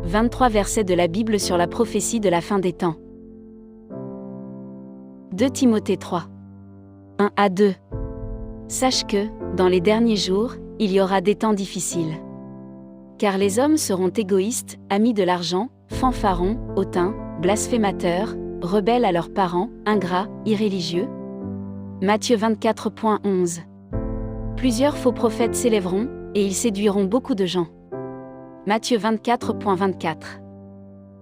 23 versets de la Bible sur la prophétie de la fin des temps. 2 Timothée 3. 1 à 2. Sache que, dans les derniers jours, il y aura des temps difficiles. Car les hommes seront égoïstes, amis de l'argent, fanfarons, hautains, blasphémateurs, rebelles à leurs parents, ingrats, irréligieux. Matthieu 24.11. Plusieurs faux prophètes s'élèveront, et ils séduiront beaucoup de gens. Matthieu 24.24.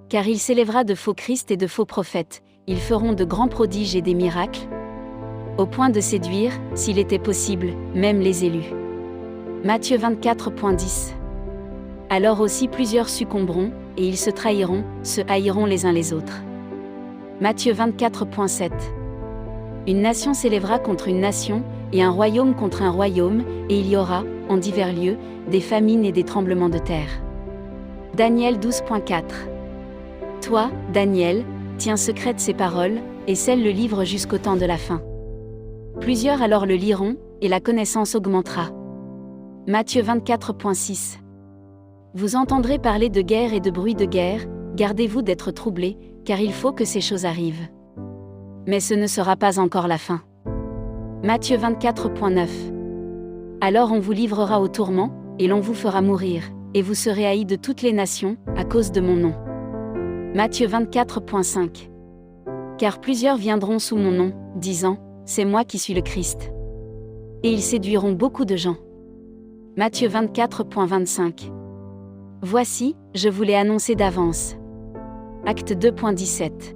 Car il s'élèvera de faux Christ et de faux prophètes, ils feront de grands prodiges et des miracles, au point de séduire, s'il était possible, même les élus. Matthieu 24.10. Alors aussi plusieurs succomberont, et ils se trahiront, se haïront les uns les autres. Matthieu 24.7. Une nation s'élèvera contre une nation, et un royaume contre un royaume, et il y aura, en divers lieux, des famines et des tremblements de terre. Daniel 12.4. Toi, Daniel, tiens secrète ces paroles, et scelle le livre jusqu'au temps de la fin. Plusieurs alors le liront, et la connaissance augmentera. Matthieu 24.6. Vous entendrez parler de guerre et de bruit de guerre, gardez-vous d'être troublés, car il faut que ces choses arrivent. Mais ce ne sera pas encore la fin. Matthieu 24.9. Alors on vous livrera au tourment, et l'on vous fera mourir, et vous serez haïs de toutes les nations, à cause de mon nom. Matthieu 24.5. Car plusieurs viendront sous mon nom, disant, c'est moi qui suis le Christ. Et ils séduiront beaucoup de gens. Matthieu 24.25. Voici, je vous l'ai annoncé d'avance. Acte 2.17.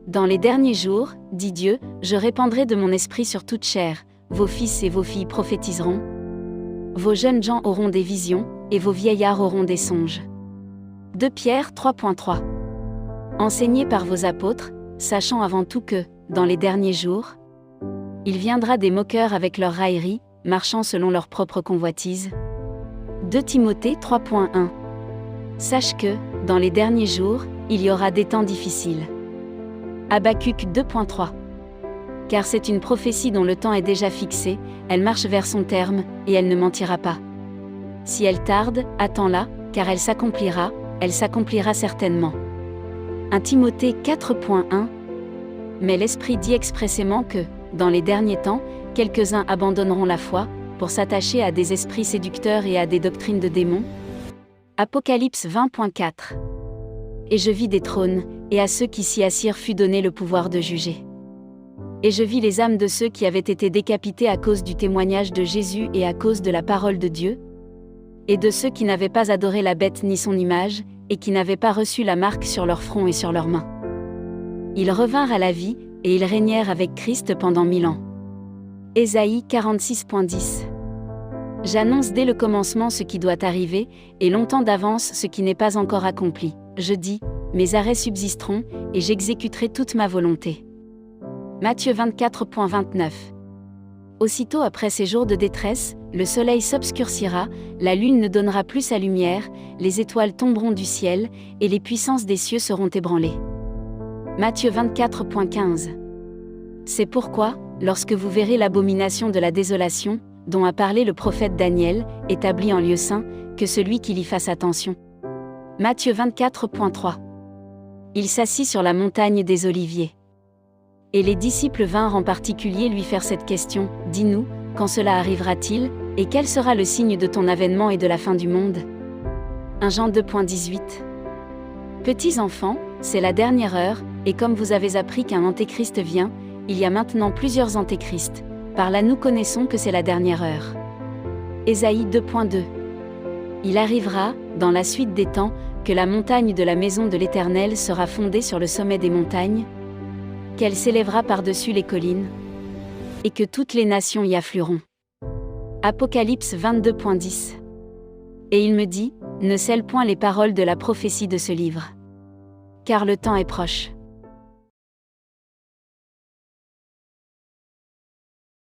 Dans les derniers jours, dit Dieu, je répandrai de mon esprit sur toute chair, vos fils et vos filles prophétiseront, vos jeunes gens auront des visions, et vos vieillards auront des songes. 2 Pierre 3.3. Enseignés par vos apôtres, sachant avant tout que, dans les derniers jours, il viendra des moqueurs avec leurs railleries, marchant selon leur propre convoitise. 2 Timothée 3.1. Sache que, dans les derniers jours, il y aura des temps difficiles. Habacuc 2.3. Car c'est une prophétie dont le temps est déjà fixé, elle marche vers son terme, et elle ne mentira pas. Si elle tarde, attends-la, car elle s'accomplira certainement. 1 Timothée 4.1. Mais l'Esprit dit expressément que, dans les derniers temps, quelques-uns abandonneront la foi, pour s'attacher à des esprits séducteurs et à des doctrines de démons. Apocalypse 20.4. Et je vis des trônes, et à ceux qui s'y assirent fut donné le pouvoir de juger. Et je vis les âmes de ceux qui avaient été décapités à cause du témoignage de Jésus et à cause de la parole de Dieu, et de ceux qui n'avaient pas adoré la bête ni son image, et qui n'avaient pas reçu la marque sur leur front et sur leurs mains. Ils revinrent à la vie, et ils régnèrent avec Christ pendant 1000 ans. Ésaïe 46.10. J'annonce dès le commencement ce qui doit arriver, et longtemps d'avance ce qui n'est pas encore accompli. Je dis, mes arrêts subsisteront, et j'exécuterai toute ma volonté. Matthieu 24.29. Aussitôt après ces jours de détresse, le soleil s'obscurcira, la lune ne donnera plus sa lumière, les étoiles tomberont du ciel, et les puissances des cieux seront ébranlées. Matthieu 24.15. C'est pourquoi, lorsque vous verrez l'abomination de la désolation, dont a parlé le prophète Daniel, établi en lieu saint, que celui qu'il y fasse attention. Matthieu 24.3. Il s'assit sur la montagne des Oliviers. Et les disciples vinrent en particulier lui faire cette question, « Dis-nous, quand cela arrivera-t-il, et quel sera le signe de ton avènement et de la fin du monde ?» 1 Jean 2.18. Petits enfants, c'est la dernière heure, et comme vous avez appris qu'un antéchrist vient, il y a maintenant plusieurs antéchrists, par là nous connaissons que c'est la dernière heure. Ésaïe 2.2. Il arrivera, dans la suite des temps, que la montagne de la maison de l'Éternel sera fondée sur le sommet des montagnes, qu'elle s'élèvera par-dessus les collines, et que toutes les nations y afflueront. Apocalypse 22.10. Et il me dit, ne scelle point les paroles de la prophétie de ce livre. Car le temps est proche.